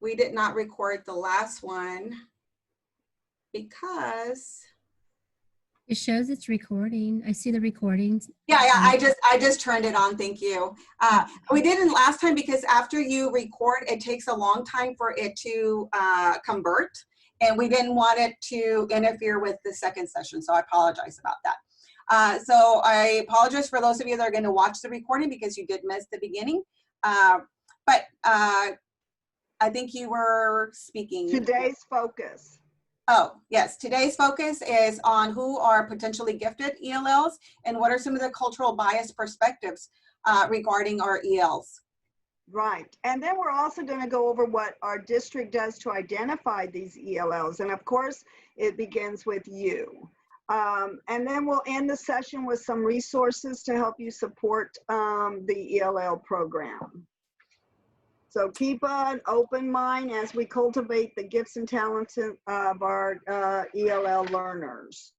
we did not record the last one because It shows it's recording. I see the recordings. yeah, I just turned it on. Thank you. We didn't last time because after you record, it takes a long time for it to convert, and we didn't want it to interfere with the second session. So I apologize about that. So I apologize for those of you that are going to watch the recording because you did miss the beginning. But I think you were speaking. Today's focus. Oh, yes. Today's focus is on who are potentially gifted ELLs and what are some of the cultural bias perspectives regarding our ELs. Right. And then we're also going to go over what our district does to identify these ELLs. And of course, it begins with you. And then we'll end the session with some resources to help you support the ELL program. So keep an open mind as we cultivate the gifts and talents of our ELL learners.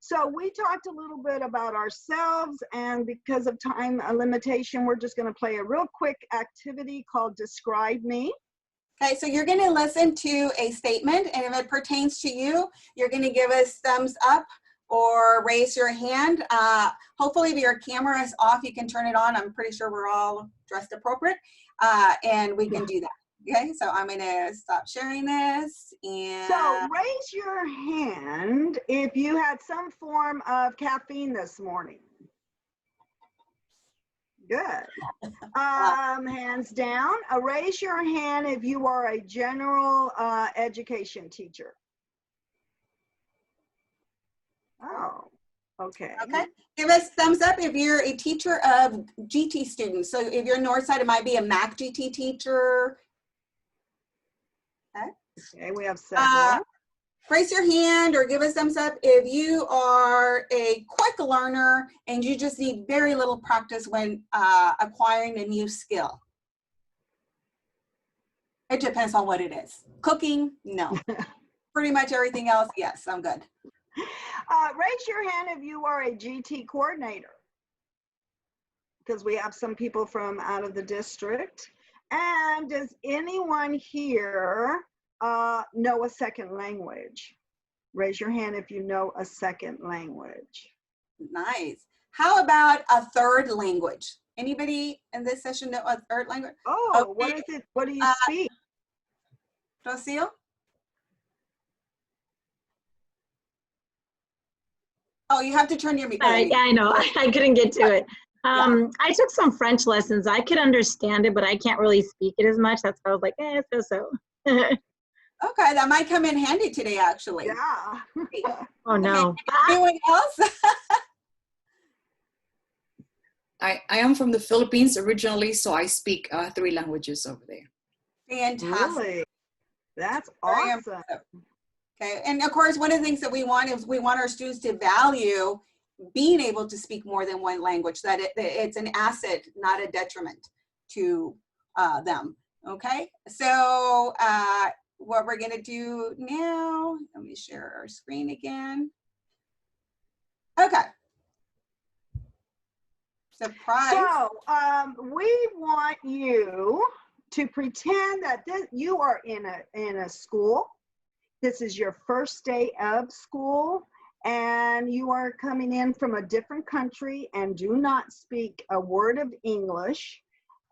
So we talked a little bit about ourselves, and because of time limitation, we're just going to play a real quick activity called Describe Me. Okay, so you're going to listen to a statement, and if it pertains to you, you're going to give us thumbs up or raise your hand. Hopefully if your camera is off, you can turn it on. I'm pretty sure we're all dressed appropriate, and we can do that. Okay, so I'm gonna stop sharing this. And so raise your hand if you had some form of caffeine this morning. Good. Hands down. Raise your hand if you are a general education teacher. Oh, okay. Okay. Give us thumbs up if you're a teacher of GT students. So if you're Northside, it might be a Mac GT teacher. Okay. Okay, we have several. Raise your hand or give us thumbs up if you are a quick learner and you just need very little practice when acquiring a new skill. It depends on what it is. Cooking, no. Pretty much everything else, yes, I'm good. Raise your hand if you are a GT coordinator, because we have some people from out of the district. And does anyone here know a second language? Raise your hand if you know a second language. Nice. How about a third language? Anybody in this session know a third language? Oh, okay. What is it? What do you speak? Rocio? Oh, you have to turn your mic. Yeah, I know. I couldn't get to it. I took some French lessons. I could understand it, but I can't really speak it as much. That's why I was like, so. Okay, that might come in handy today, actually. Yeah. Oh, no. Anyone else? I am from the Philippines originally, so I speak 3 languages over there. Fantastic. Really? That's awesome. Okay, and of course, one of the things that we want is we want our students to value being able to speak more than one language, that it's an asset, not a detriment to them, okay? So what we're gonna do now, let me share our screen again. Okay. Surprise. So we want you to pretend that you are in a school. This is your first day of school, and you are coming in from a different country and do not speak a word of English.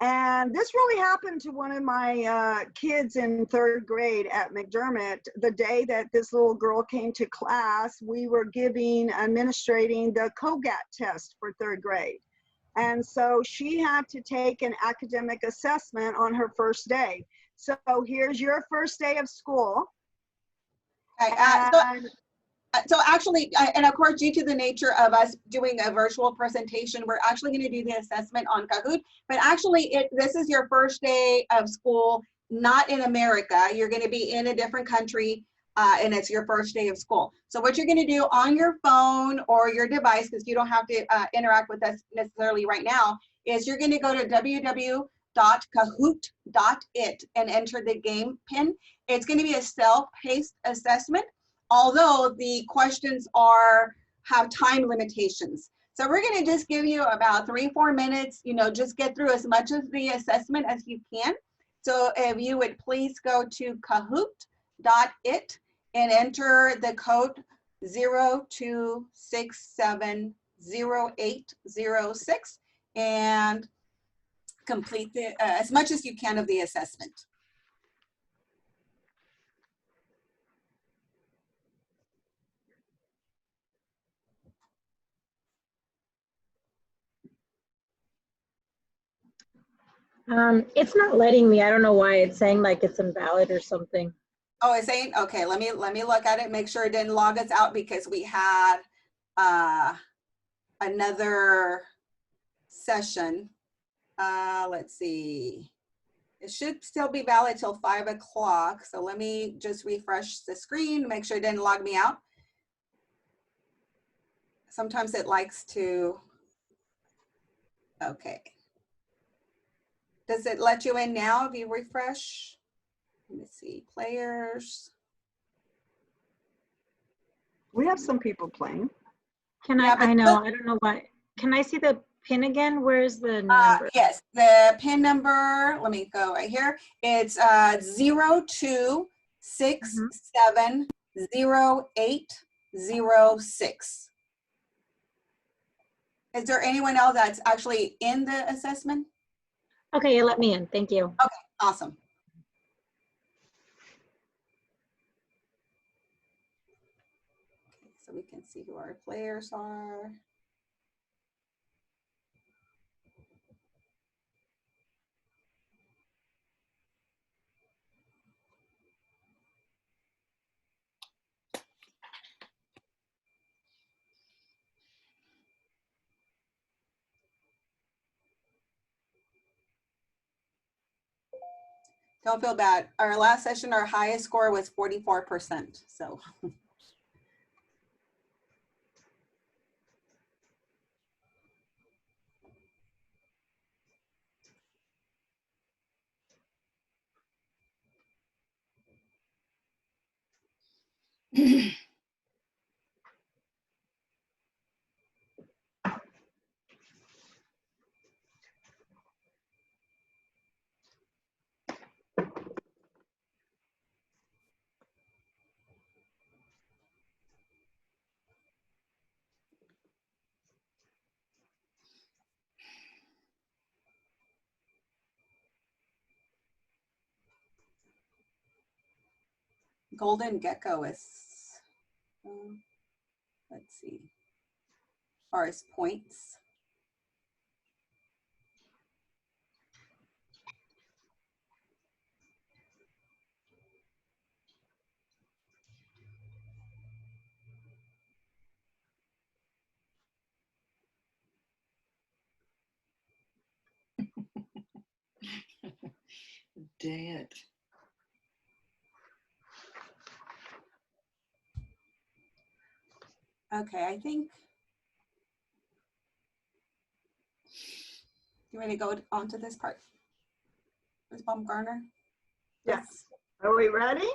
And this really happened to one of my kids in 3rd grade at McDermott. The day that this little girl came to class, we were administrating the COGAT test for 3rd grade. And so she had to take an academic assessment on her first day. So here's your first day of school. Okay, so actually, and of course, due to the nature of us doing a virtual presentation, we're actually going to do the assessment on Kahoot. But actually, this is your first day of school, not in America. You're going to be in a different country, and it's your first day of school. So what you're going to do on your phone or your device, because you don't have to interact with us necessarily right now, is you're going to go to www.kahoot.it and enter the game pin. It's going to be a self-paced assessment, although the questions have time limitations. So we're going to just give you about 3-4 minutes, just get through as much of the assessment as you can. So if you would please go to kahoot.it and enter the code 02670806 and complete as much as you can of the assessment. It's not letting me. I don't know why. It's saying like it's invalid or something. Oh, it's saying, okay, let me look at it, make sure it didn't log us out because we had another session. Let's see. It should still be valid till 5 o'clock. So let me just refresh the screen, make sure it didn't log me out. Sometimes it likes to, okay. Does it let you in now if you refresh? Let me see, players. We have some people playing. Can Yeah, I? but I know. I don't know why. Can I see the pin again? Where's the number? Yes, the PIN number, let me go right here. It's 02670806. Is there anyone else that's actually in the assessment? Okay, you let me in. Thank you. Awesome. Okay, so we can see who our players are. Don't feel bad. Our last session, our highest score was 44%. So Golden Gecko is, let's see, as far as points. Dead. Okay, I think. You ready to go on to this part? Ms. Baumgartner? Yes. Are we ready?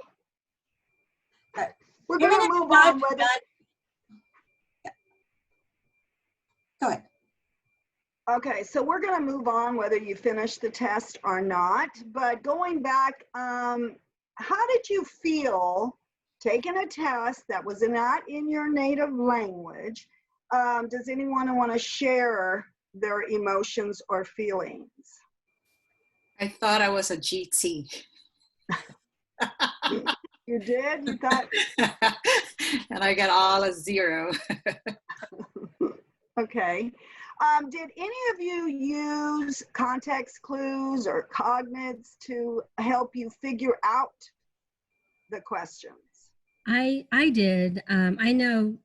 Okay. We're You're going to gonna move not on with done. Yeah. Go ahead. Okay, so we're going to move on whether you finish the test or not. But going back, how did you feel taking a test that was not in your native language? Does anyone want to share their emotions or feelings? I thought I was a GT. You did? You thought? And I got all a 0. Okay. Did any of you use context clues or cognates to help you figure out the questions? I did. I know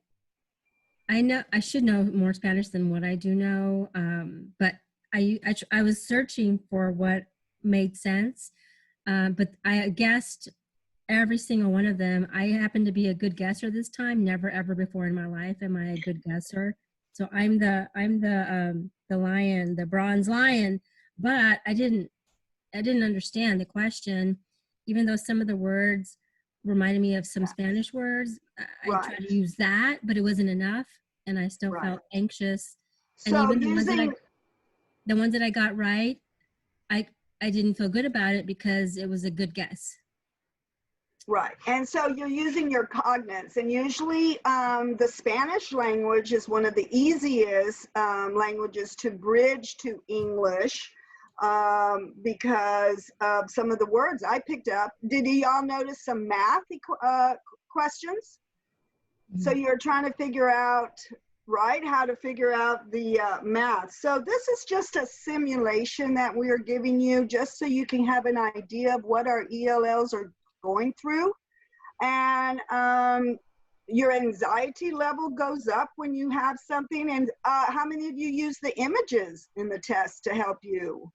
I should know more Spanish than what I do know. But I was searching for what made sense. But I guessed every single one of them. I happen to be a good guesser this time. Never ever before in my life am I a good guesser. So I'm the lion, the bronze lion. But I didn't understand the question, even though some of the words reminded me of some Spanish words. I Right. tried to use that, but it wasn't enough, and I still Right. felt anxious. And So even using, the ones that I got right, I didn't feel good about it because it was a good guess. Right. And so you're using your cognates, and usually the Spanish language is one of the easiest languages to bridge to English because of some of the words I picked up. Did y'all notice some math questions? So you're trying to figure out, right, how to figure out the math. So this is just a simulation that we are giving you just so you can have an idea of what our ELLs are going through. And your anxiety level goes up when you have something. And how many of you use the images in the test to help you?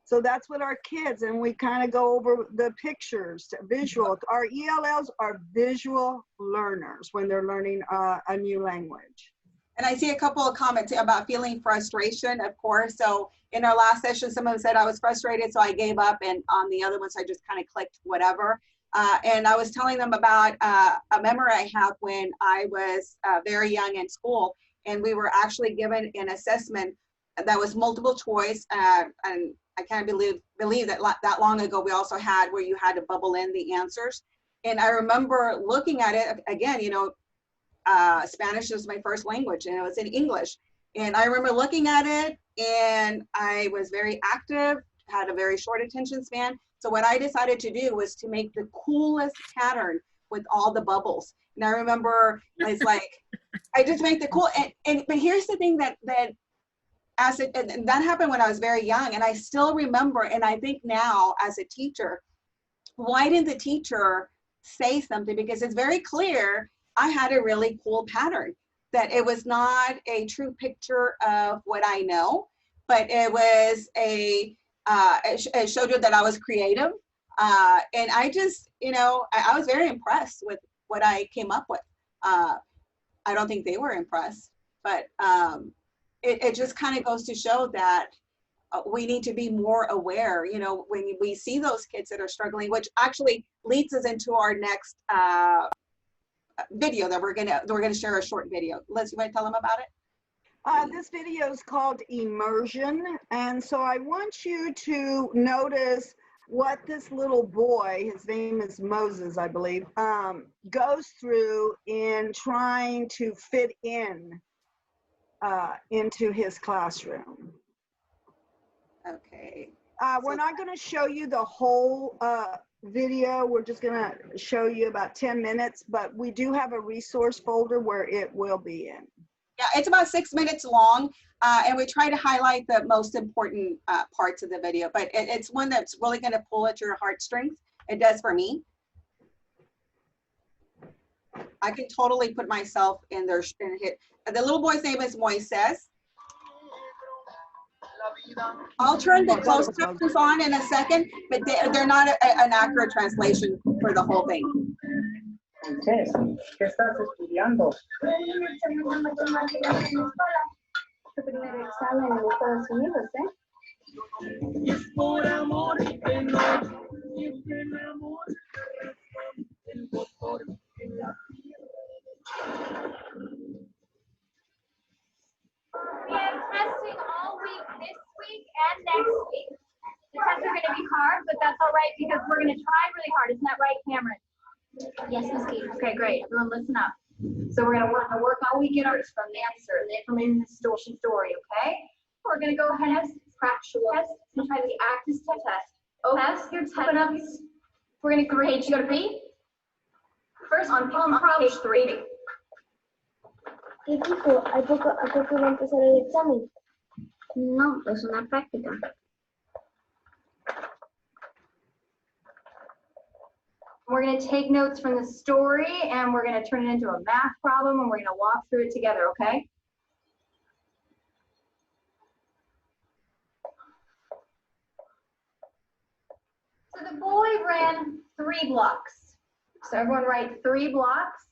So that's what our kids, and we kind of go over the pictures, visual. Our ELLs are visual learners when they're learning a new language. And I see a couple of comments about feeling frustration, of course. So in our last session, someone said I was frustrated, so I gave up. And on the other ones, I just kind of clicked whatever. And I was telling them about a memory I have when I was very young in school. And we were actually given an assessment that was multiple choice. And I can't believe that that long ago we also had where you had to bubble in the answers. And I remember looking at it again, you know, Spanish was my first language and it was in English. And I remember looking at it and I was very active, had a very short attention span. So what I decided to do was to make the coolest pattern with all the bubbles. And I remember it's like, I just make the cool, but here's the thing that and that happened when I was very young, and I still remember, and I think now as a teacher, why didn't the teacher say something? Because it's very clear I had a really cool pattern, that it was not a true picture of what I know, but it was it showed you that I was creative. And I just, you know, I was very impressed with what I came up with. I don't think they were impressed, but it just kind of goes to show that we need to be more aware, you know, when we see those kids that are struggling, which actually leads us into our next video that we're gonna share a short video. Liz, you want to tell them about it? This video is called Immersion. And so I want you to notice what this little boy, his name is Moses, I believe, goes through in trying to fit in into his classroom. Okay. We're not going to show you the whole video. We're just going to show you about 10 minutes, but we do have a resource folder where it will be in. Yeah, it's about 6 minutes long, and we try to highlight the most important parts of the video, but it's one that's really going to pull at your heartstrings. It does for me. I can totally put myself in there and hit. The little boy's name is Moises. I'll turn the closed captions on in a second, but they're not an accurate translation for the whole thing. Moisés, ¿qué estás estudiando? Tu primer examen en Estados Unidos, ¿eh? Es por amor que no siempre el amor el motor en la We have testing all week this week and next week. The tests are going to be hard, but that's all right because we're going to try really hard. Isn't that right, Cameron? Yes, Ms. Kate. Okay, great. Everyone listen up. So we're going to work all week in ours from the answer, the information story, okay? We're going to go ahead and practice test. Sometimes the active test. Test your test. We're going to grade. You go to B. First on page 3. ¿Qué tipo? ¿A poco va a empezar el examen? No, es una práctica. We're going to take notes from the story and we're going to turn it into a math problem and we're going to walk through it together, okay? So the boy ran 3 blocks. So everyone write 3 blocks.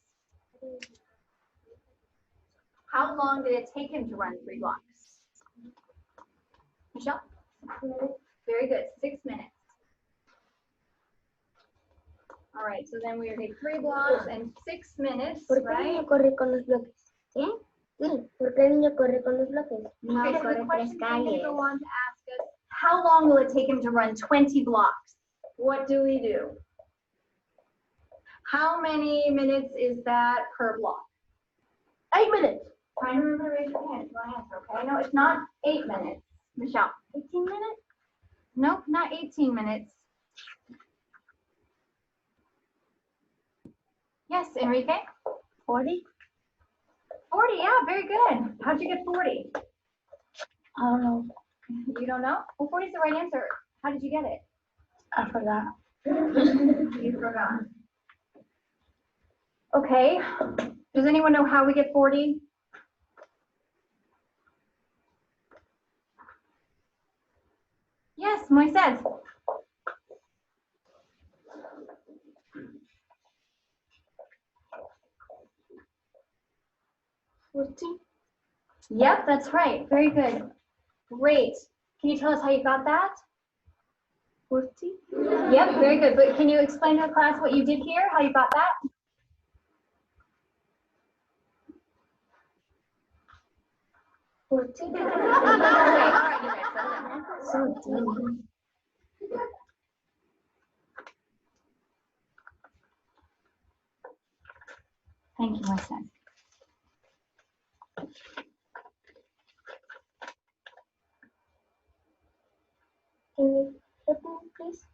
How long did it take him to run 3 blocks? Michelle? Very good, 6 minutes. All right, so then we are taking 3 blocks and 6 minutes, ¿Por qué el right? niño corre con los bloques? ¿Qué? Sí, ¿por qué el niño corre con los bloques? No, okay, so the question is going to go on to ask us, how long will it take him to run 20 blocks? What do we do? How many minutes is that per block? 8 minutes. Trying to remember, raise your hand. Do I answer, okay? No, it's not 8 minutes. Michelle, 18 minutes? Nope, not 18 minutes. Yes, Enrique? 40? 40, yeah, very good. How'd you get 40? I don't know. You don't know? Well, 40 is the right answer. How did you get it? I forgot. You forgot. Okay. Does anyone know how we get 40? Yes, Moises. Yep, that's right. Very good. Great. Can you tell us how you got that? 40? Yep, very good. But can you explain to the class what you did here, how you got that? Okay, all right, you guys, settle down. Thank you, my son. Can you help me, please?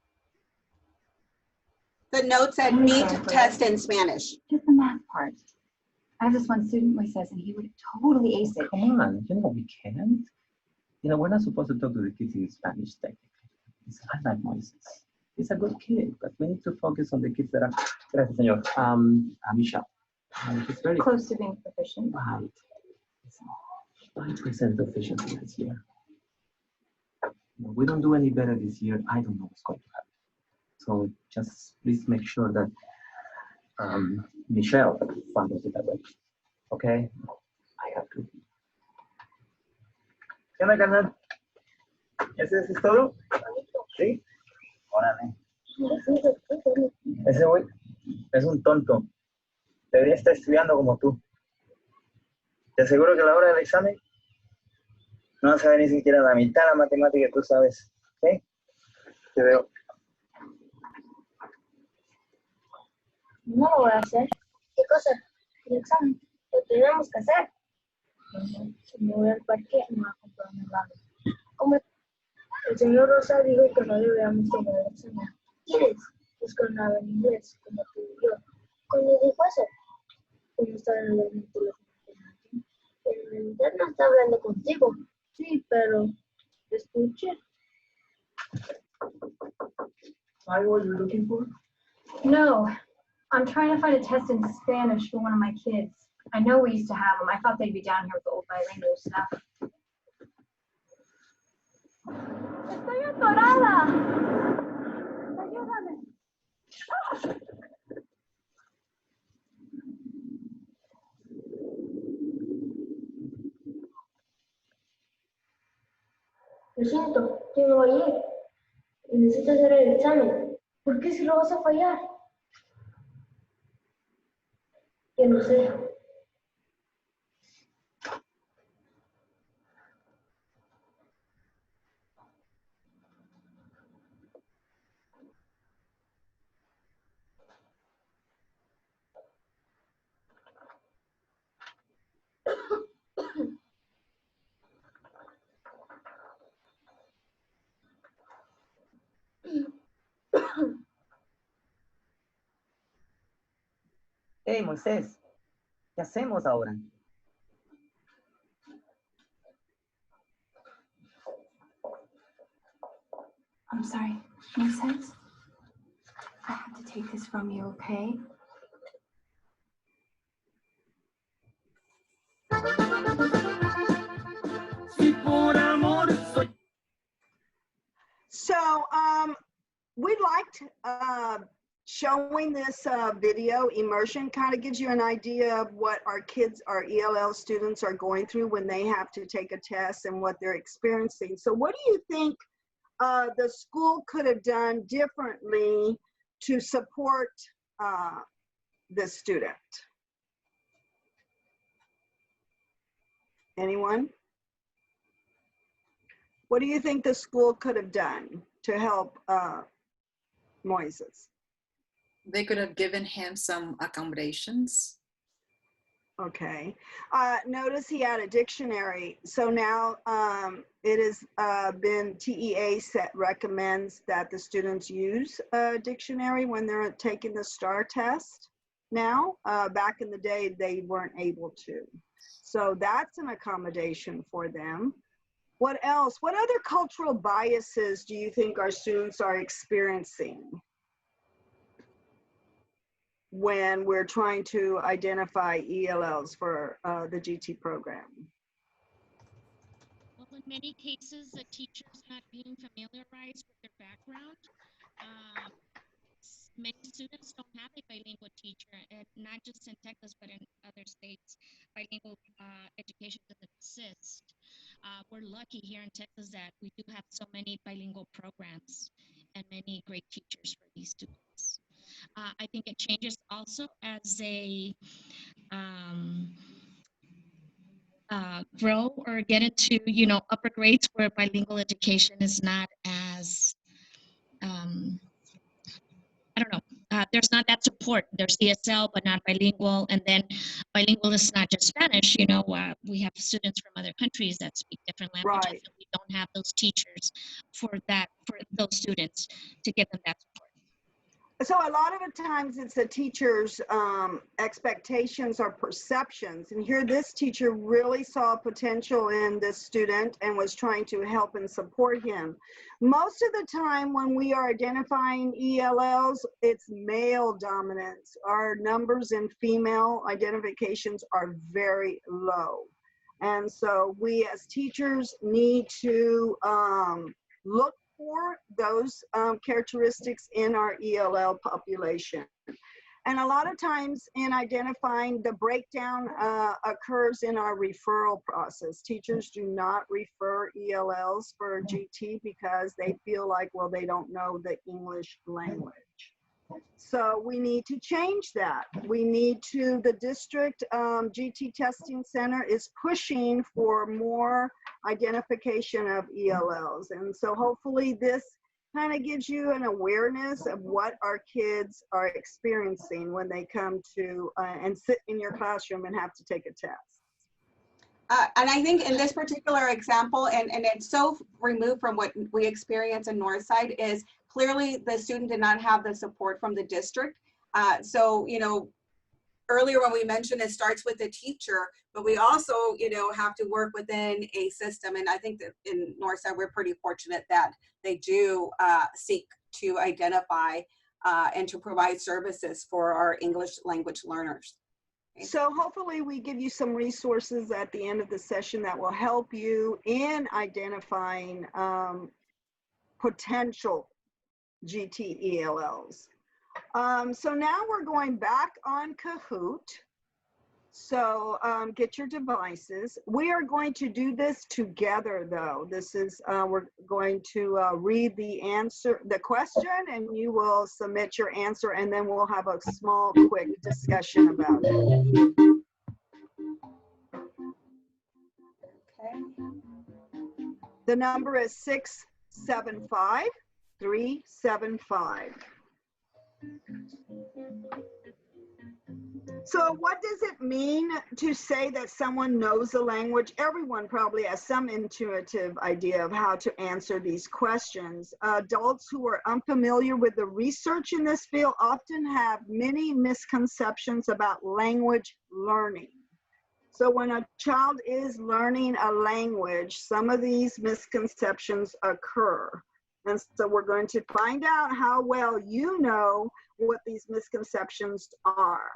The note said meet test in Spanish. Just the math part. I have this one student who says, and he would totally ace it. Come on, you know we can't. You know, we're not supposed to talk to the kids in Spanish technically. I like Moises. He's a good kid, but we need to focus on the kids that are, gracias, señor. Michelle. He's very Close to being proficient. right. 5% efficiency this year. If we don't do any better this year, I don't know what's going to happen. So just please make sure that Michelle follows the direction. Okay? I have to. ¿Qué onda, carnal? ¿Ese es todo? Sí. Órale. Ese güey es un tonto. Debería estar estudiando como tú. Te aseguro que a la hora del examen no vas a saber ni siquiera la mitad de la matemática que tú sabes. ¿Sí? Te veo. No lo voy a hacer. ¿Qué cosa? El examen. Lo tenemos que hacer. Me voy al parque y me voy a comprar un helado. Como el señor Rosa dijo que no deberíamos tomar el examen. ¿Quieres? Buscar nada en inglés, como tú y yo. ¿Cuándo dijo eso? ¿Cómo está en el teléfono? En realidad no está hablando contigo. Sí, pero escuche. Find what you're looking for? No, I'm trying to find a test in Spanish for one of my kids. I know we used to have them. I thought they'd be down here with the old bilingual stuff. Estoy atorada. Ayúdame. Lo siento, yo no voy a ir. Necesito hacer el examen. ¿Por qué si lo vas a fallar? Yo no sé. Hey, Moisés, ¿qué hacemos ahora? I'm sorry, Moises. I have to take this from you, okay? Si por amor soy. So, we liked showing this video. Immersion kind of gives you an idea of what our kids, our ELL students are going through when they have to take a test and what they're experiencing. So what do you think the school could have done differently to support the student? Anyone? What do you think the school could have done to help Moises? They could have given him some accommodations. Okay. Notice he had a dictionary. So now it has been TEA recommends that the students use a dictionary when they're taking the STAR test. Now, back in the day, they weren't able to. So that's an accommodation for them. What else? What other cultural biases do you think our students are experiencing when we're trying to identify ELLs for the GT program? Well, in many cases, the teachers not being familiarized with their background. Many students don't have a bilingual teacher, and not just in Texas, but in other states. Bilingual education doesn't exist. We're lucky here in Texas that we do have so many bilingual programs and many great teachers for these students. I think it changes also as they grow or get into, upper grades where bilingual education is not as, I don't know, there's not that support. There's ESL, but not bilingual. And then bilingual is not just Spanish, we have students from other countries that speak different languages. Right. And we don't have those teachers for those students to give them that support. So a lot of the times it's the teacher's expectations or perceptions. And here this teacher really saw potential in this student and was trying to help and support him. Most of the time when we are identifying ELLs, it's male dominance. Our numbers in female identifications are very low. And so we as teachers need to look for those characteristics in our ELL population. And a lot of times in identifying, the breakdown occurs in our referral process. Teachers do not refer ELLs for GT because they feel like, well, they don't know the English language. So we need to change that. We need to, the district GT testing center is pushing for more identification of ELLs. And so hopefully this kind of gives you an awareness of what our kids are experiencing when they come to and sit in your classroom and have to take a test. And I think in this particular example, and it's so removed from what we experience in Northside, is clearly the student did not have the support from the district. So, earlier when we mentioned it starts with the teacher, but we also, have to work within a system. And I think that in Northside, we're pretty fortunate that they do seek to identify and to provide services for our English language learners. So hopefully we give you some resources at the end of the session that will help you in identifying potential GT ELLs. So now we're going back on Kahoot. So get your devices. We are going to do this together though. This is, we're going to read the answer, the question, and you will submit your answer, and then we'll have a small, quick discussion about it. Okay. The number is 675-375. So what does it mean to say that someone knows the language? Everyone probably has some intuitive idea of how to answer these questions. Adults who are unfamiliar with the research in this field often have many misconceptions about language learning. So when a child is learning a language, some of these misconceptions occur. And so we're going to find out how well you know what these misconceptions are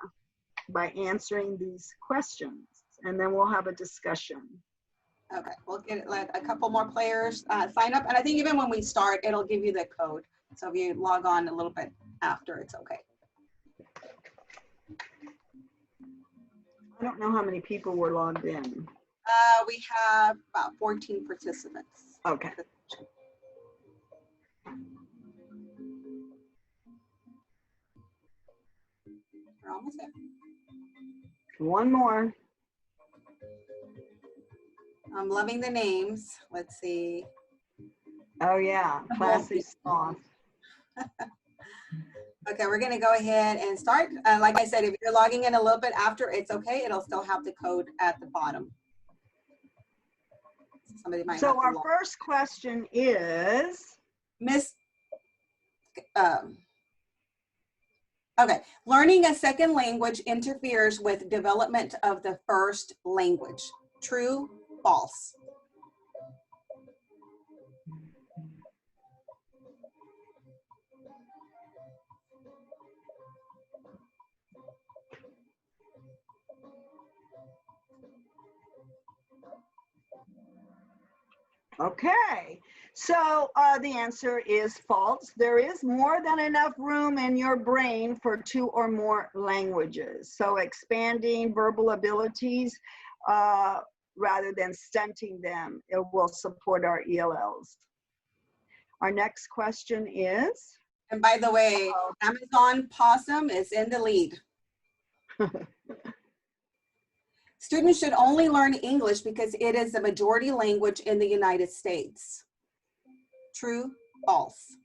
by answering these questions, and then we'll have a discussion. Okay, we'll get a couple more players sign up, and I think even when we start, it'll give you the code. So if you log on a little bit after, it's okay. I don't know how many people were logged in. We have about 14 participants. Okay. We're almost there. One more. I'm loving the names. Let's see. Oh yeah, classy sloth. Okay, we're gonna go ahead and start. Like I said, if you're logging in a little bit after, it's okay. It'll still have the code at the bottom. Somebody might have So to our log. first question is, Miss, okay, learning a second language interferes with development of the first language. True, false? okay. So the answer is false. There is more than enough room in your brain for 2 or more languages. So expanding verbal abilities rather than stunting them, it will support our ELLs. Our next question is? And by the way, Amazon Possum is in the lead. Students should only learn English because it is the majority language in the United States. True, false?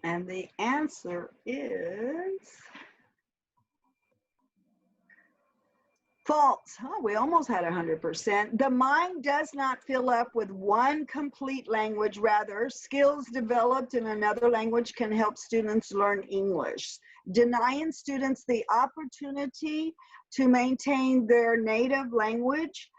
And the answer is false. Huh? We almost had 100%. The mind does not fill up with one complete language. Rather, skills developed in another language can help students learn English. Denying students the opportunity to maintain their native language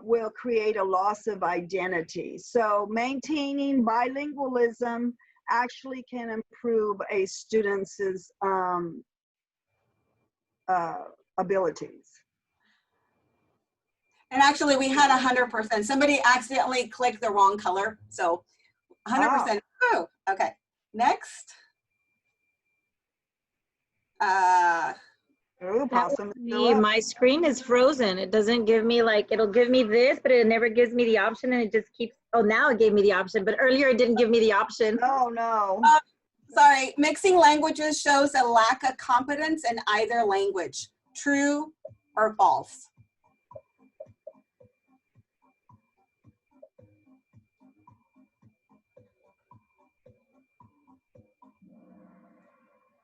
will create a loss of identity. So maintaining bilingualism actually can improve a student's abilities. And actually we had 100%. Somebody accidentally clicked the wrong color. So 100%. Oh, okay. Next. Possum. My screen is frozen. It doesn't give me it'll give me this, but it never gives me the option, and it just keeps, oh, now it gave me the option, but earlier it didn't give me the option. Oh, no. Sorry, mixing languages shows a lack of competence in either language. True or false?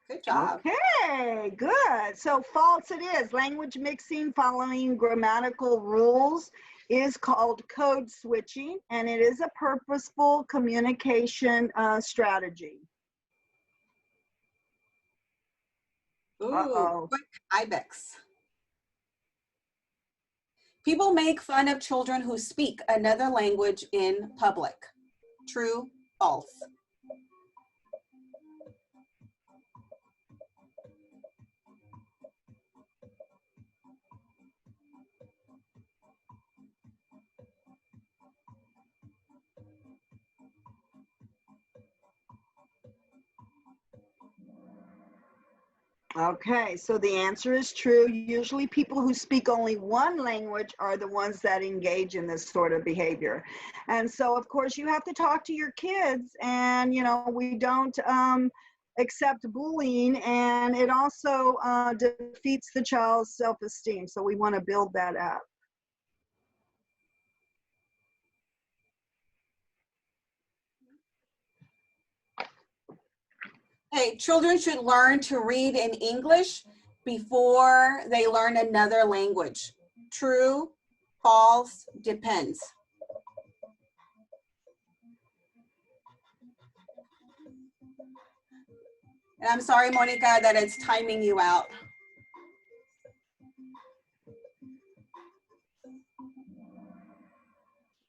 Good job. Okay, good. So false it is. Language mixing following grammatical rules is called code switching, and it is a purposeful communication strategy. Ooh, quick ibex. People make fun of children who speak another language in public. True, false? Okay, so the answer is true. Usually people who speak only one language are the ones that engage in this sort of behavior. And so of course you have to talk to your kids, and we don't accept bullying, and it also defeats the child's self-esteem. So we want to build that up. Hey, children should learn to read in English before they learn another language. True, false, depends. And I'm sorry, Monica, that it's timing you out.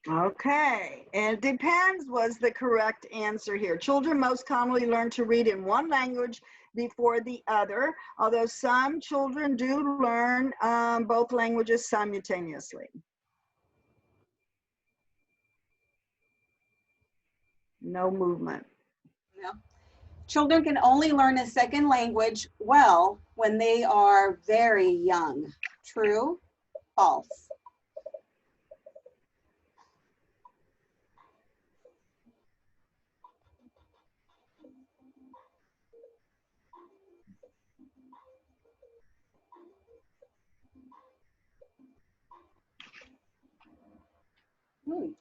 Okay, and it depends was the correct answer here. Children most commonly learn to read in one language before the other, although some children do learn both languages simultaneously. No movement. No. Children can only learn a second language well when they are very young. True, false?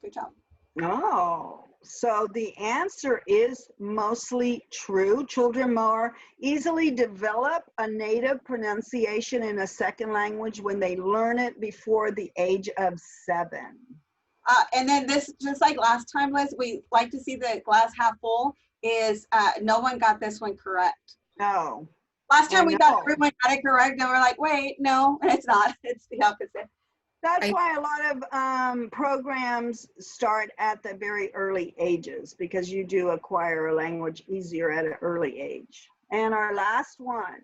Good job. Oh, so the answer is mostly true. Children more easily develop a native pronunciation in a second language when they learn it before the age of 7. And then this, just like last time, Liz, we like to see the glass half full, is no one got this one correct. No. Last time I we thought know. everyone got it correct, and we're like, wait, no, it's not. It's the opposite. That's why a lot of programs start at the very early ages, because you do acquire a language easier at an early age. And our last one.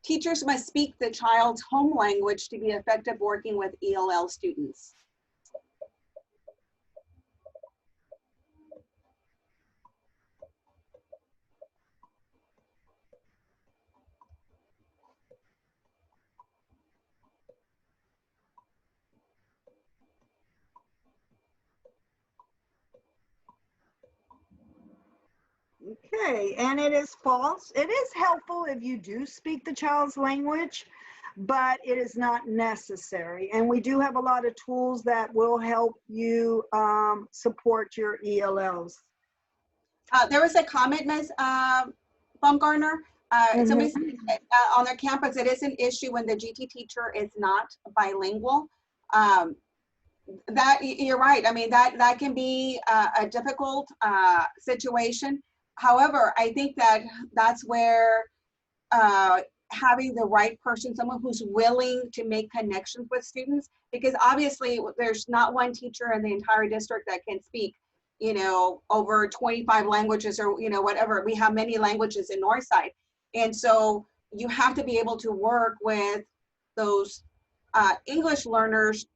Teachers must speak the child's home language to be effective working with ELL students. Okay, and it is false. It is helpful if you do speak the child's language, but it is not necessary. And we do have a lot of tools that will help you support your ELLs. There was a comment, Ms. Baumgartner. Somebody said, on their campus, it is an issue when the GT teacher is not bilingual. That you're right. I mean, that can be a difficult situation. However, I think that's where having the right person, someone who's willing to make connections with students, because obviously there's not one teacher in the entire district that can speak, you know, over 25 languages or, you know, whatever. We have many languages in Northside. And so you have to be able to work with those English learners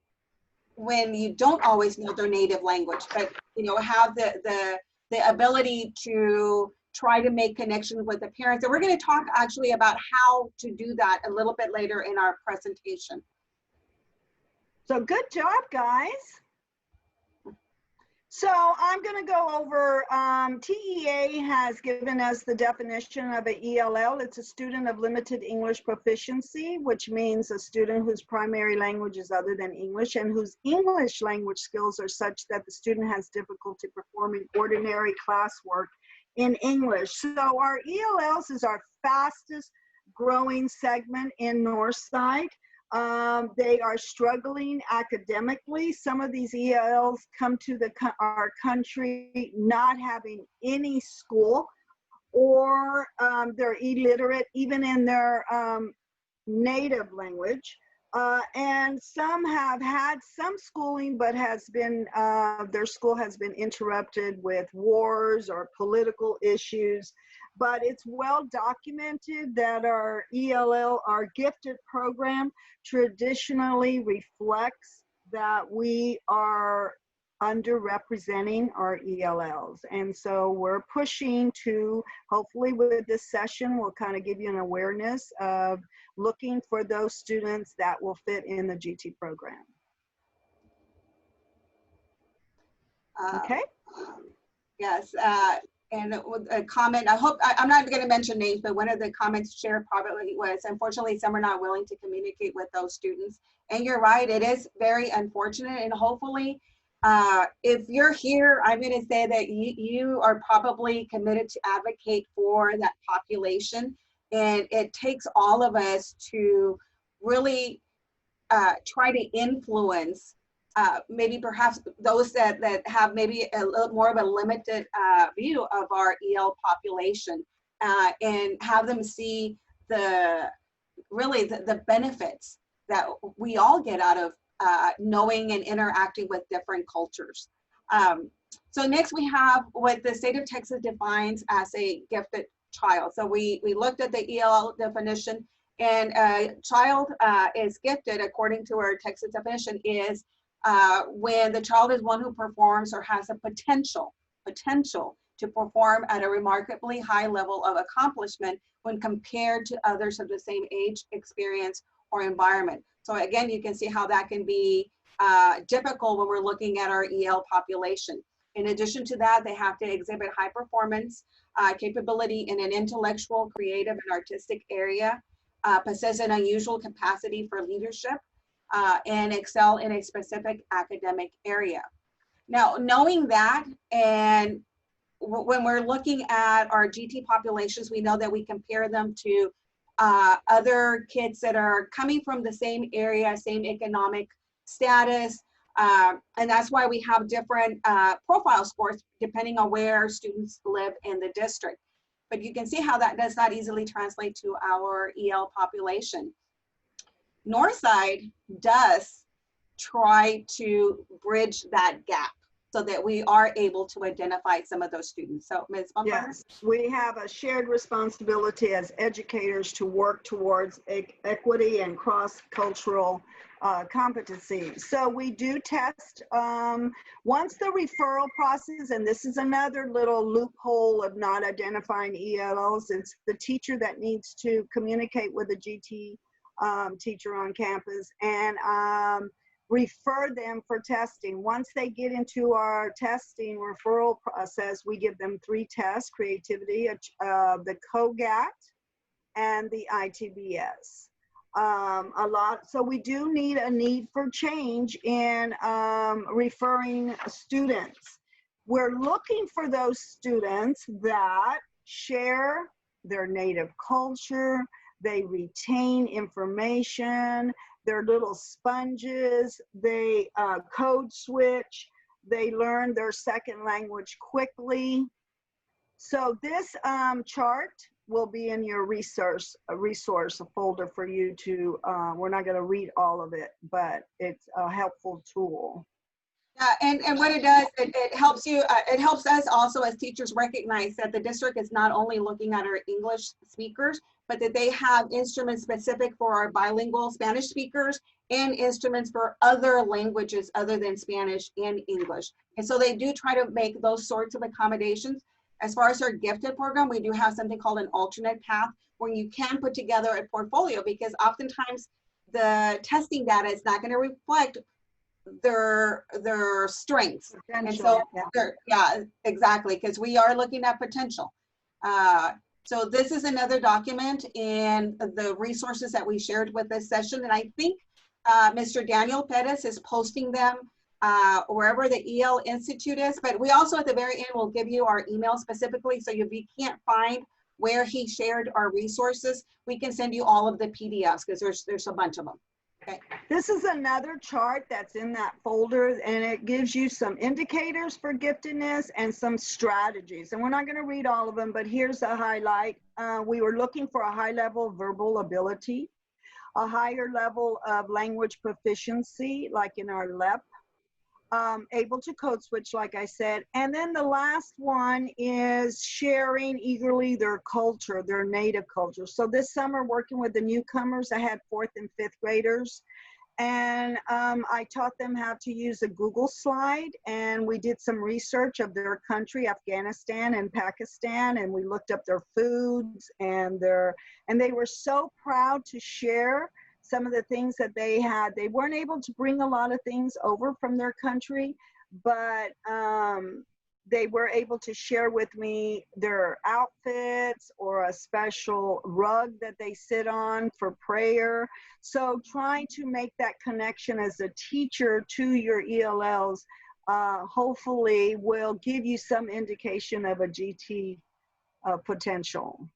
when you don't always know their native language, but, you know, have the ability to try to make connections with the parents. And we're going to talk actually about how to do that a little bit later in our presentation. So good job, guys. So I'm going to go over, TEA has given us the definition of an ELL. It's a student of limited English proficiency, which means a student whose primary language is other than English and whose English language skills are such that the student has difficulty performing ordinary classwork in English. So our ELLs is our fastest growing segment in Northside. They are struggling academically. Some of these ELLs come to our country not having any school, or they're illiterate even in their native language. And some have had some schooling, but their school has been interrupted with wars or political issues. But it's well documented that our ELL, our gifted program, traditionally reflects that we are underrepresenting our ELLs. And so we're pushing to, hopefully with this session, we'll kind of give you an awareness of looking for those students that will fit in the GT program. Okay? Yes. And a comment, I'm not going to mention names, but one of the comments shared privately was, unfortunately, some are not willing to communicate with those students. And you're right, it is very unfortunate. And hopefully, if you're here, I'm going to say that you are probably committed to advocate for that population. And it takes all of us to really try to influence maybe perhaps those that have maybe a little more of a limited view of our EL population, and have them see the benefits that we all get out of knowing and interacting with different cultures. So next we have what the state of Texas defines as a gifted child. So we looked at the EL definition, and a child is gifted, according to our Texas definition, is when the child is one who performs or has a potential to perform at a remarkably high level of accomplishment when compared to others of the same age, experience, or environment. So again, you can see how that can be difficult when we're looking at our EL population. In addition to that, they have to exhibit high performance capability in an intellectual, creative, and artistic area. possess an unusual capacity for leadership, and excel in a specific academic area. Now, knowing that, and when we're looking at our GT populations, we know that we compare them to other kids that are coming from the same area, same economic status, and that's why we have different profile scores depending on where students live in the district. But you can see how that does not easily translate to our EL population. Northside does try to bridge that gap so that we are able to identify some of those students. So Ms. Bumgarner? Yes, we have a shared responsibility as educators to work towards equity and cross-cultural competency. So we do test once the referral process, and this is another little loophole of not identifying ELLs, it's the teacher that needs to communicate with a GT teacher on campus and refer them for testing. Once they get into our testing referral process, we give them 3 tests: creativity, the COGAT, and the ITBS. So we do need a need for change in referring students. We're looking for those students that share their native culture, they retain information, they're little sponges, they code switch, they learn their second language quickly. So this chart will be in your resource folder for you to, we're not gonna read all of it, but it's a helpful tool. Yeah, and what it does, it helps you, it helps us also as teachers recognize that the district is not only looking at our English speakers, but that they have instruments specific for our bilingual Spanish speakers and instruments for other languages other than Spanish and English. And so they do try to make those sorts of accommodations. As far as our gifted program, we do have something called an alternate path where you can put together a portfolio, because oftentimes the testing data is not going to reflect their strengths. And so yeah, exactly, because we are looking at potential. So this is another document in the resources that we shared with this session, and I think Mr. Daniel Perez is posting them wherever the EL Institute is, but we also at the very end will give you our email specifically, so if you can't find where he shared our resources, we can send you all of the PDFs, because there's a bunch of them. Okay. This is another chart that's in that folder, and it gives you some indicators for giftedness and some strategies. And we're not going to read all of them, but here's a highlight. We were looking for a high level of verbal ability, a higher level of language proficiency, like in our LEP, able to code switch, like I said. And then the last one is sharing eagerly their culture, their native culture. So this summer, working with the newcomers, I had 4th and 5th graders, and I taught them how to use a Google slide, and we did some research of their country, Afghanistan and Pakistan, and we looked up their foods and they were so proud to share some of the things that they had. They weren't able to bring a lot of things over from their country, but they were able to share with me their outfits or a special rug that they sit on for prayer. So trying to make that connection as a teacher to your ELLs hopefully will give you some indication of a GT potential.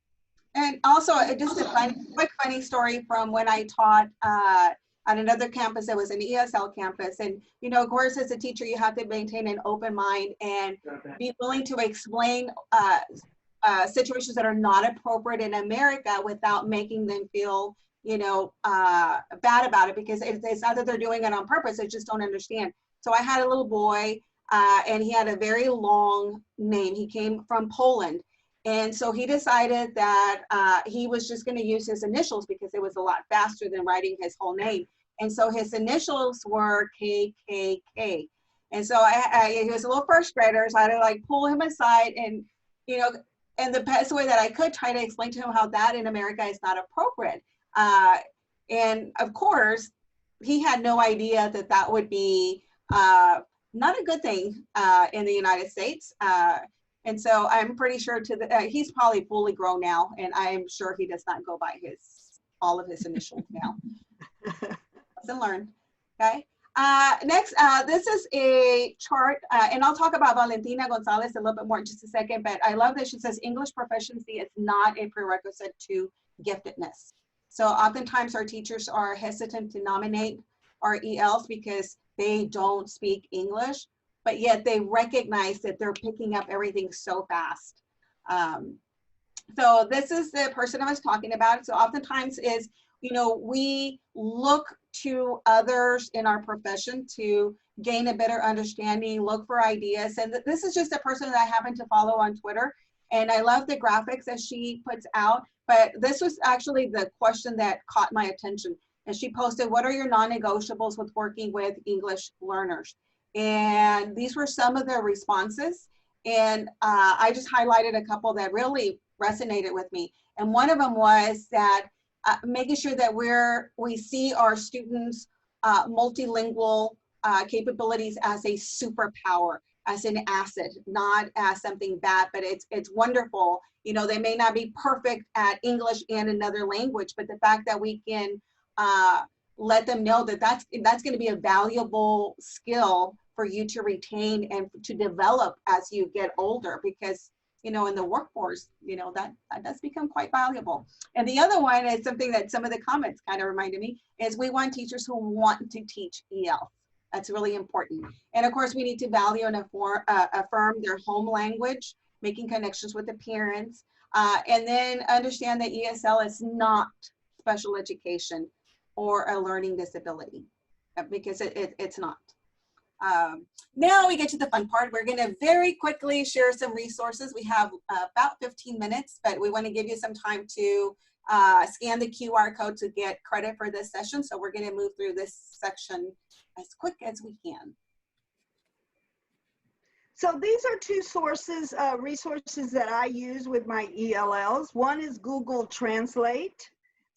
And also, just a quick funny story from when I taught at another campus. It was an ESL campus. And, you know, of course, as a teacher, you have to maintain an open mind and be willing to explain situations that are not appropriate in America without making them feel, you know, bad about it, because it's not that they're doing it on purpose. They just don't understand. So I had a little boy, and he had a very long name. He came from Poland. And so he decided that he was just going to use his initials because it was a lot faster than writing his whole name. And so his initials were KKK. And so he was a little first grader, so I had to like pull him aside and, you know, and the best way that I could try to explain to him how that in America is not appropriate. And of course, he had no idea that that would be not a good thing in the United States. And so I'm pretty sure he's probably fully grown now, and I'm sure he does not go by all of his initials now. Lesson learned. Okay. Next, this is a chart, and I'll talk about Valentina Gonzalez a little bit more in just a second, but I love that she says English proficiency is not a prerequisite to giftedness. So oftentimes our teachers are hesitant to nominate our ELs because they don't speak English, but yet they recognize that they're picking up everything so fast. So this is the person I was talking about. So oftentimes is, you know, we look to others in our profession to gain a better understanding, look for ideas. And this is just a person that I happen to follow on Twitter. And I love the graphics that she puts out. But this was actually the question that caught my attention. And she posted, what are your non-negotiables with working with English learners? And these were some of the responses. And I just highlighted a couple that really resonated with me. And one of them was that making sure that we see our students' multilingual capabilities as a superpower, as an asset, not as something bad, but it's wonderful. You know, they may not be perfect at English and another language, but the fact that we can let them know that that's going to be a valuable skill for you to retain and to develop as you get older, because you know, in the workforce, you know, that does become quite valuable. And the other one is something that some of the comments kind of reminded me, is we want teachers who want to teach EL. That's really important. And of course, we need to value and affirm their home language, making connections with the parents, and then understand that ESL is not special education or a learning disability, because it's not. Now we get to the fun part. We're going to very quickly share some resources. We have about 15 minutes, but we want to give you some time to scan the QR code to get credit for this session. So we're going to move through this section as quick as we can. So these are two sources, resources that I use with my ELLs. One is Google Translate.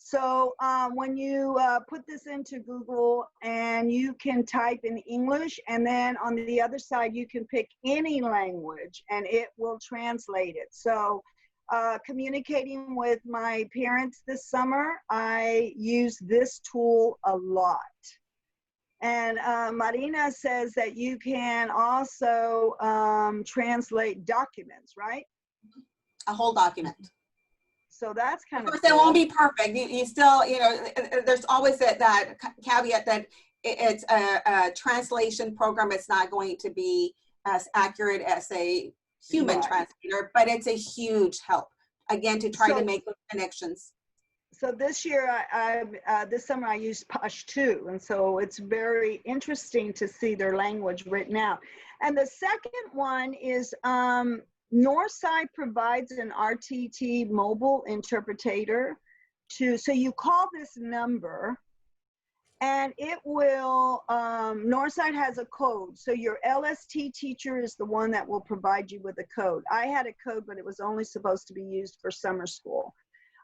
So when you put this into Google and you can type in English, and then on the other side, you can pick any language and it will translate it. So communicating with my parents this summer, I use this tool a lot. And Marina says that you can also translate documents, right? A whole document. So that's kind of course, cool. It won't be perfect. You still, you know, there's always that caveat that it's a translation program. It's not going to be as accurate as a human translator, but it's a huge help, again, to try to make those connections. So this year, this summer, I used Pashto, and so it's very interesting to see their language written out. And the second one is Northside provides an RTT mobile interpreter so you call this number and it will, Northside has a code. So your LST teacher is the one that will provide you with a code. I had a code, but it was only supposed to be used for summer school.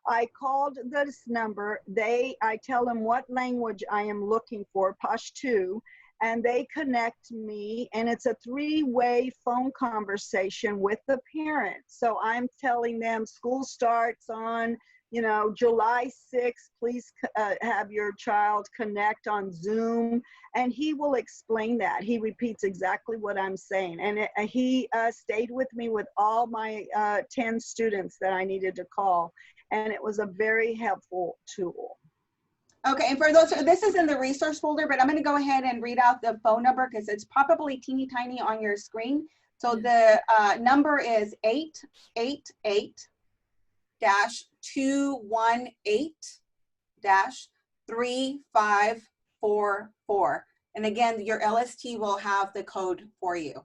I called this number, I tell them what language I am looking for, Pashto, and they connect me, and it's a three-way phone conversation with the parent. So I'm telling them school starts on, you know, July 6th, please have your child connect on Zoom, and he will explain that. He repeats exactly what I'm saying, and he stayed with me with all my 10 students that I needed to call, and it was a very helpful tool. Okay, and for those, this is in the resource folder, but I'm going to go ahead and read out the phone number because it's probably teeny tiny on your screen. So the number is 888-218-3544. And again, your LST will have the code for you.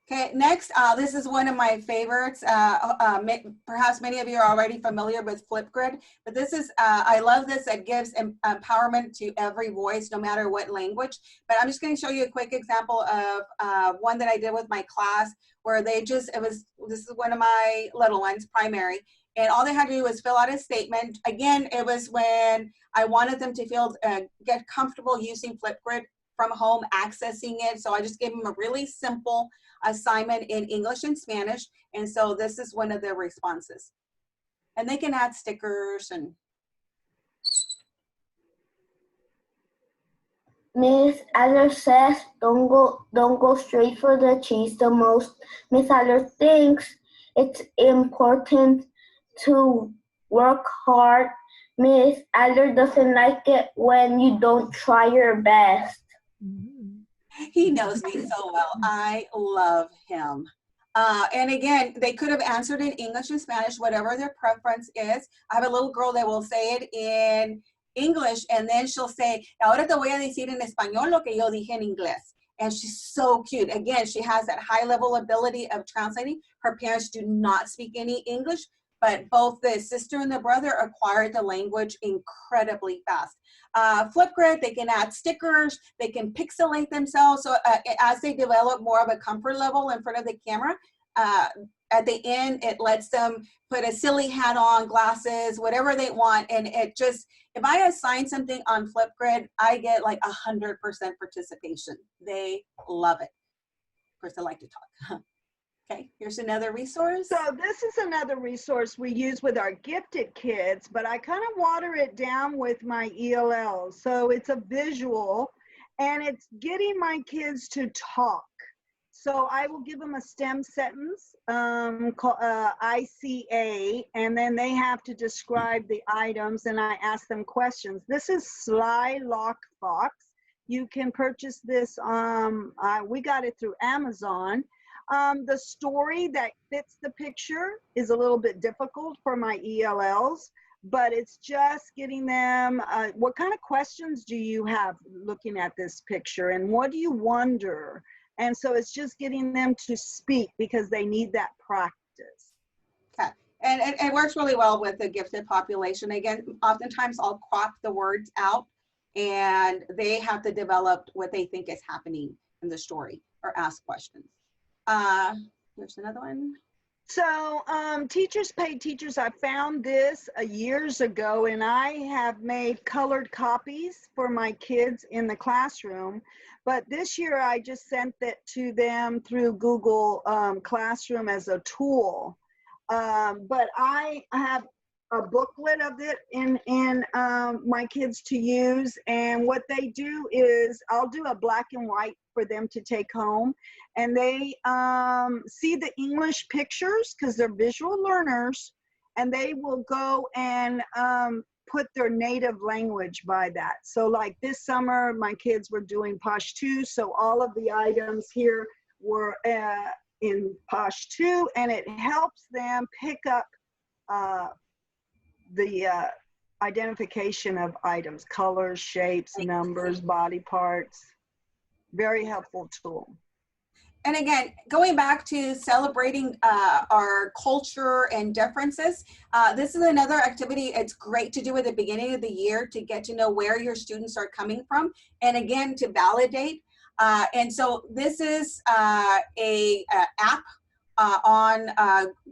Okay, next, this is one of my favorites. Perhaps many of you are already familiar with Flipgrid, but this is, I love this. It gives empowerment to every voice, no matter what language. But I'm just going to show you a quick example of one that I did with my class where this is one of my little ones, primary, and all they had to do was fill out a statement. Again, it was when I wanted them to get comfortable using Flipgrid from home, accessing it. So I just gave them a really simple assignment in English and Spanish. And so this is one of their responses. And they can add stickers and Miss Adler says, don't go straight for the cheese the most. Miss Adler thinks it's important to work hard. Miss Adler doesn't like it when you don't try your best. he knows me so well. I love him. And again, they could have answered in English and Spanish, whatever their preference is. I have a little girl that will say it in English, and then she'll say, ahora te voy a decir en español lo que yo dije en inglés. And she's so cute. Again, she has that high level ability of translating. Her parents do not speak any English, but both the sister and the brother acquired the language incredibly fast. Flipgrid, they can add stickers, they can pixelate themselves. So as they develop more of a comfort level in front of the camera, at the end, it lets them put a silly hat on, glasses, whatever they want. And it just, if I assign something on Flipgrid, I get like 100% participation. They love it. Of course, I like to talk. Okay, here's another resource. So this is another resource we use with our gifted kids, but I kind of water it down with my ELLs. So it's a visual, and it's getting my kids to talk. So I will give them a STEM sentence called ICA, and then they have to describe the items, and I ask them questions. This is Sly Lock Fox. You can purchase this, we got it through Amazon. The story that fits the picture is a little bit difficult for my ELLs, but it's just getting them, what kind of questions do you have looking at this picture, and what do you wonder? And so it's just getting them to speak because they need that practice. Okay, and it works really well with the gifted population. Again, oftentimes I'll crop the words out and they have to develop what they think is happening in the story or ask questions. Here's another one. So Teachers Pay Teachers, I found this years ago, and I have made colored copies for my kids in the classroom. But this year I just sent it to them through Google Classroom as a tool. But I have a booklet of it in my kids to use. And what they do is I'll do a black and white for them to take home. And they see the English pictures because they're visual learners. And they will go and put their native language by that. So like this summer, my kids were doing Pashto. So all of the items here were in Pashto, and it helps them pick up the identification of items, colors, shapes, numbers, body parts. Very helpful tool. And again, going back to celebrating our culture and differences, this is another activity it's great to do at the beginning of the year to get to know where your students are coming from, and again, to validate. And so this is a app on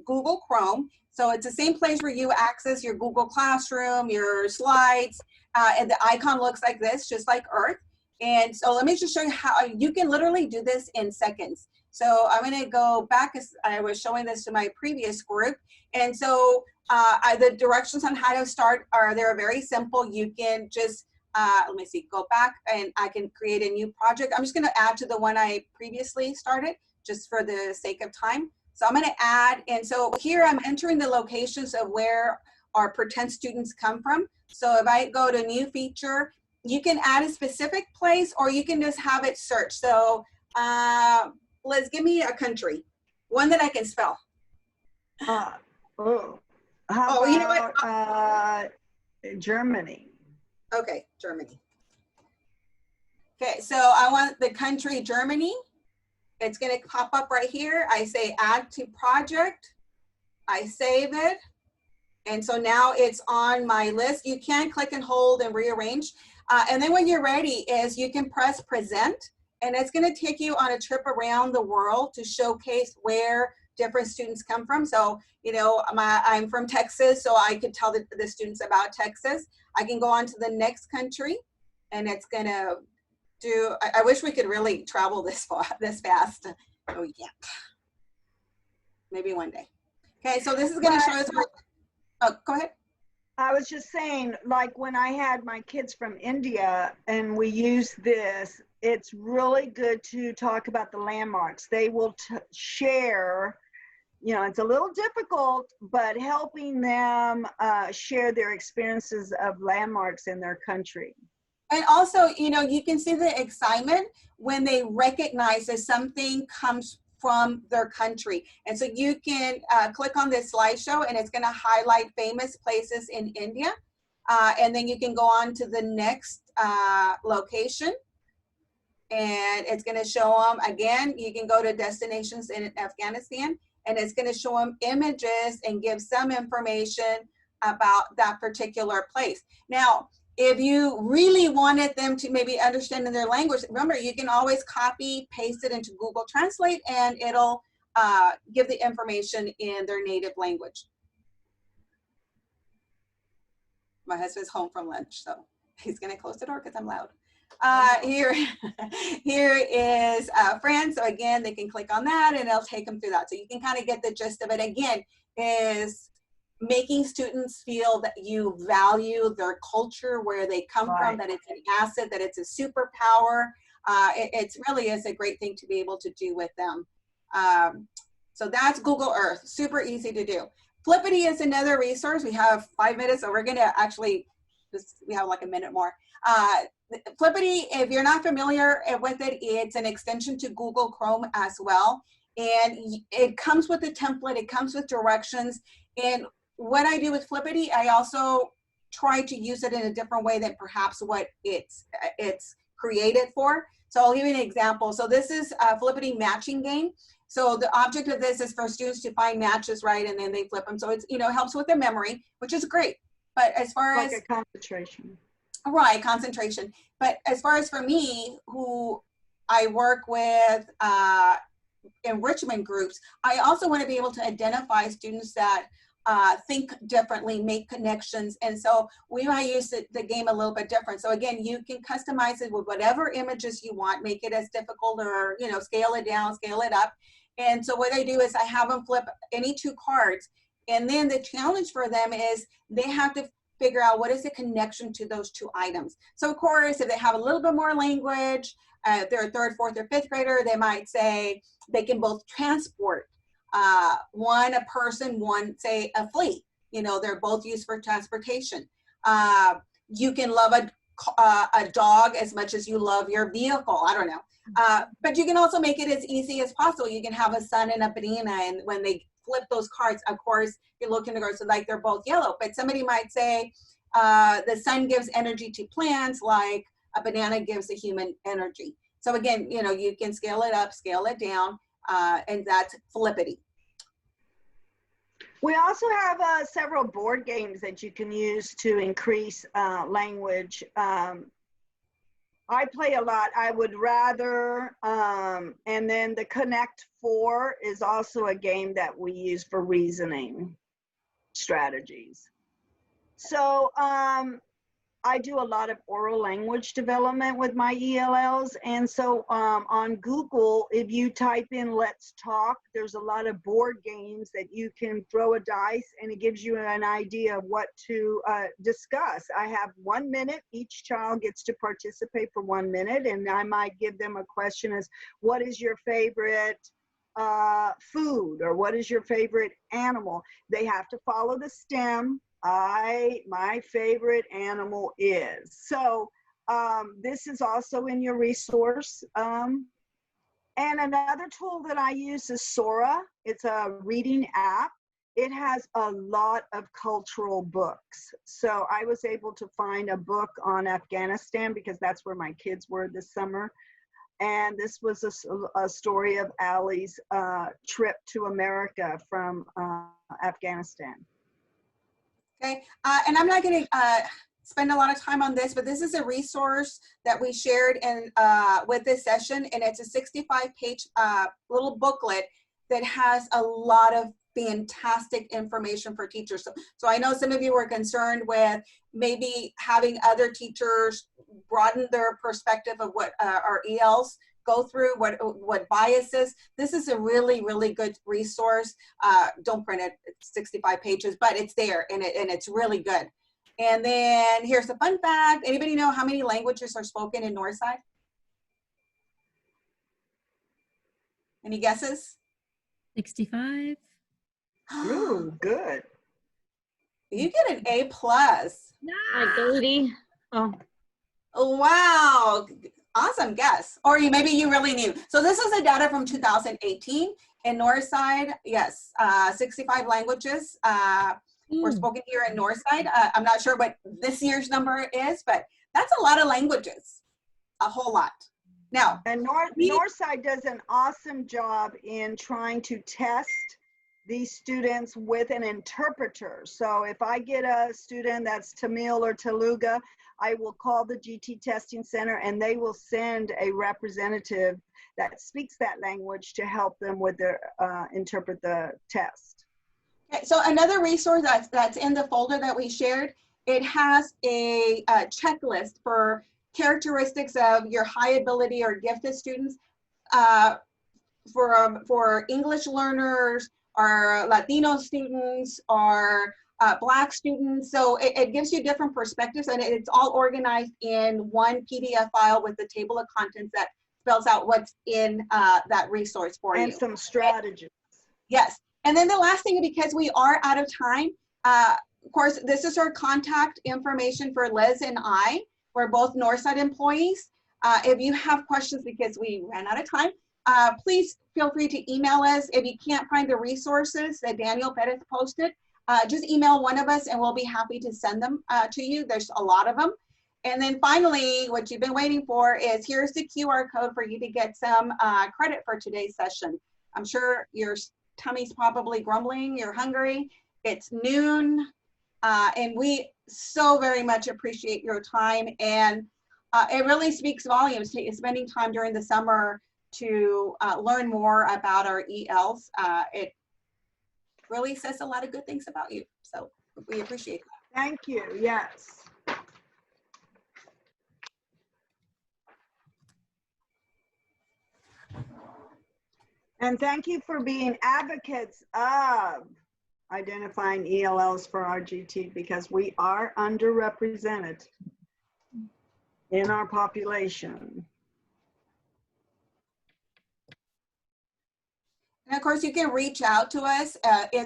Google Chrome. So it's the same place where you access your Google Classroom, your slides, and the icon looks like this, just like Earth. And so let me just show you how you can literally do this in seconds. So I'm going to go back as I was showing this to my previous group. And so the directions on how to start they're very simple. You can just, let me see, go back and I can create a new project. I'm just going to add to the one I previously started just for the sake of time. So I'm going to add, and so here I'm entering the locations of where our pretend students come from. So if I go to new feature, you can add a specific place or you can just have it search. So let's give me a country, one that I can spell. How about, you know what? Germany. Okay, Germany. Okay, so I want the country Germany. It's gonna pop up right here. I say add to project. I save it. And so now it's on my list. You can click and hold and rearrange. And then when you're ready is you can press present, and it's gonna take you on a trip around the world to showcase where different students come from. So, you know, I'm from Texas, so I could tell the students about Texas. I can go on to the next country, and it's gonna do, I wish we could really travel this fast. Oh, yeah. Maybe one day. Okay, so this is gonna show us Oh, go ahead. I was just saying, like when I had my kids from India and we use this, it's really good to talk about the landmarks. They will share, you know, it's a little difficult, but helping them share their experiences of landmarks in their country. And also, you know, you can see the excitement when they recognize that something comes from their country. And so you can click on this slideshow and it's going to highlight famous places in India. And then you can go on to the next location. And it's going to show them, again, you can go to destinations in Afghanistan, and it's going to show them images and give some information about that particular place. Now, if you really wanted them to maybe understand in their language, remember, you can always copy, paste it into Google Translate, and it'll give the information in their native language. My husband's home from lunch, so he's gonna close the door because I'm loud. Here is France. So again, they can click on that and it'll take them through that. So you can kind of get the gist of it. Again, is making students feel that you value their culture, where they come from, that it's an asset, that it's a superpower. It really is a great thing to be able to do with them. So that's Google Earth, super easy to do. Flippity is another resource. We have 5 minutes, so we're gonna actually, we have like a minute more. Flippity, if you're not familiar with it, it's an extension to Google Chrome as well. And it comes with a template, it comes with directions. And what I do with Flippity, I also try to use it in a different way than perhaps what it's created for. So I'll give you an example. So this is a Flippity matching game. So the object of this is for students to find matches, right? And then they flip them. So it's, you know, helps with their memory, which is great. But as far as— like a concentration. Right, concentration. But as far as for me, who I work with enrichment groups, I also want to be able to identify students that think differently, make connections. And so we might use the game a little bit different. So again, you can customize it with whatever images you want, make it as difficult, or, you know, scale it down, scale it up. And so what I do is I have them flip any 2 cards. And then the challenge for them is they have to figure out what is the connection to those 2 items. So of course, if they have a little bit more language, if they're a 3rd, 4th, or 5th grader, they might say they can both transport one a person, one say a fleet. You know, they're both used for transportation. You can love a dog as much as you love your vehicle. I don't know. But you can also make it as easy as possible. You can have a sun and a banana, and when they flip those cards, of course, you're looking to go, so like they're both yellow. But somebody might say the sun gives energy to plants like a banana gives a human energy. So again, you know, you can scale it up, scale it down, and that's Flippity. We also have several board games that you can use to increase language. I play a lot. I would rather, and then the Connect 4 is also a game that we use for reasoning strategies. So I do a lot of oral language development with my ELLs. And so on Google, if you type in Let's Talk, there's a lot of board games that you can throw a dice and it gives you an idea of what to discuss. I have 1 minute. Each child gets to participate for 1 minute. And I might give them a question as, what is your favorite food? Or what is your favorite animal? They have to follow the STEM. My favorite animal is. So this is also in your resource. And another tool that I use is Sora. It's a reading app. It has a lot of cultural books. So I was able to find a book on Afghanistan because that's where my kids were this summer. And this was a story of Allie's trip to America from Afghanistan. Okay, and I'm not going to spend a lot of time on this, but this is a resource that we shared in with this session, and it's a 65-page little booklet that has a lot of fantastic information for teachers. So I know some of you were concerned with maybe having other teachers broaden their perspective of what our ELs go through what biases. This is a really, really good resource. Don't print it, it's 65 pages, but it's there and it's really good. And then here's a fun fact. Anybody know how many languages are spoken in Northside? Any guesses? 65. Ooh, good. You get an A+. Like 80. Oh. Wow, awesome guess. Or maybe you really knew. So this is the data from 2018 in Northside. Yes, 65 languages were spoken here in Northside. I'm not sure what this year's number is, but that's a lot of languages, a whole lot. Now, and Northside does an awesome job in trying to test these students with an interpreter. So if I get a student that's Tamil or Telugu, I will call the GT Testing Center and they will send a representative that speaks that language to help them with their interpret the test. Okay, so another resource that's in the folder that we shared, it has a checklist for characteristics of your high ability or gifted students for English learners, or Latino students, or Black students. So it gives you different perspectives, and it's all organized in one PDF file with the table of contents that spells out what's in that resource for you. And some strategies. Yes. And then the last thing, because we are out of time, of course, this is our contact information for Liz and I. We're both Northside employees. If you have questions, because we ran out of time, please feel free to email us. If you can't find the resources that Daniel Perez posted, just email one of us and we'll be happy to send them to you. There's a lot of them. And then finally, what you've been waiting for is here's the QR code for you to get some credit for today's session. I'm sure your tummy's probably grumbling, you're hungry, it's noon, and we so very much appreciate your time. And it really speaks volumes, spending time during the summer to learn more about our ELs. It really says a lot of good things about you. So we appreciate that. Thank you, yes. And thank you for being advocates of identifying ELLs for our GT, because we are underrepresented in our population. And of course, you can reach out to us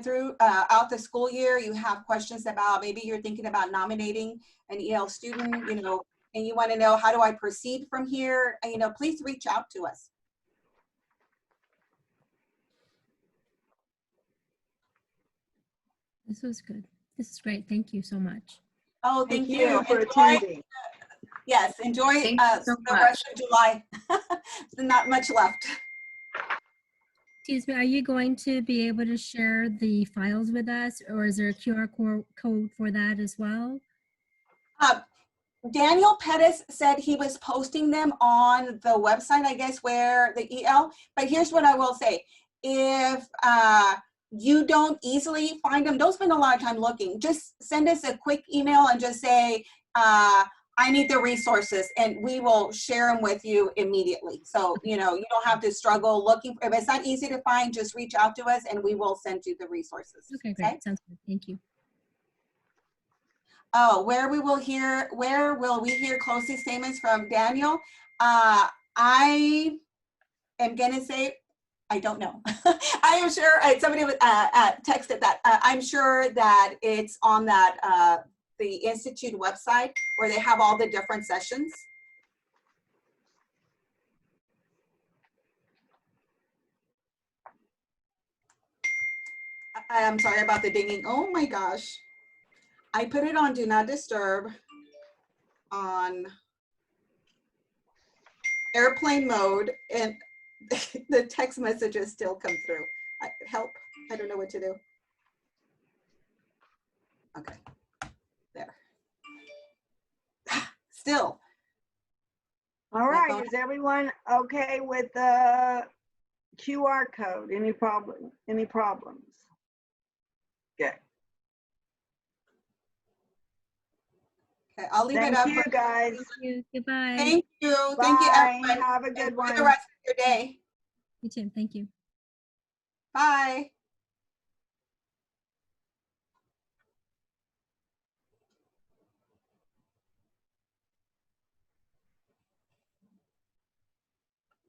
throughout the school year. You have questions about, maybe you're thinking about nominating an EL student, and you want to know, how do I proceed from here? Please reach out to us. This was good. This is great. Thank you so much. Oh, thank you for attending. Yes, enjoy the rest of July. There's not much left. Excuse me, are you going to be able to share the files with us, or is there a QR code for that as well? Daniel Pettis said he was posting them on the website, I guess, where the EL, but here's what I will say. If you don't easily find them, don't spend a lot of time looking. Just send us a quick email and just say, I need the resources, and we will share them with you immediately. So, you don't have to struggle looking. If it's not easy to find, just reach out to us and we will send you the resources. Okay, great. Okay? Sounds good. Thank you. Oh, where will we hear closing statements from Daniel? I am gonna say, I don't know. I am sure somebody texted that. I'm sure that it's on that the Institute website where they have all the different sessions. I'm sorry about the dinging. Oh my gosh. I put it on Do Not Disturb on airplane mode, and the text messages still come through. Help, I don't know what to do. Okay, there. Still. All right, is everyone okay with the QR code? Any problems? Good. Okay, I'll leave it Thank up. you, guys. Thank you. Goodbye. Thank you. Bye. Thank you, everyone. Have a good Enjoy one. the rest of your day. You too. Thank you. Bye.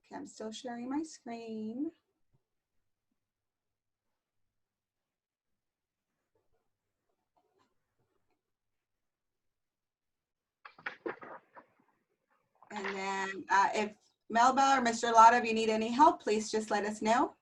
Okay, I'm still sharing my screen. And then if Melba or Mr. Lotta, if you need any help, please just let us know.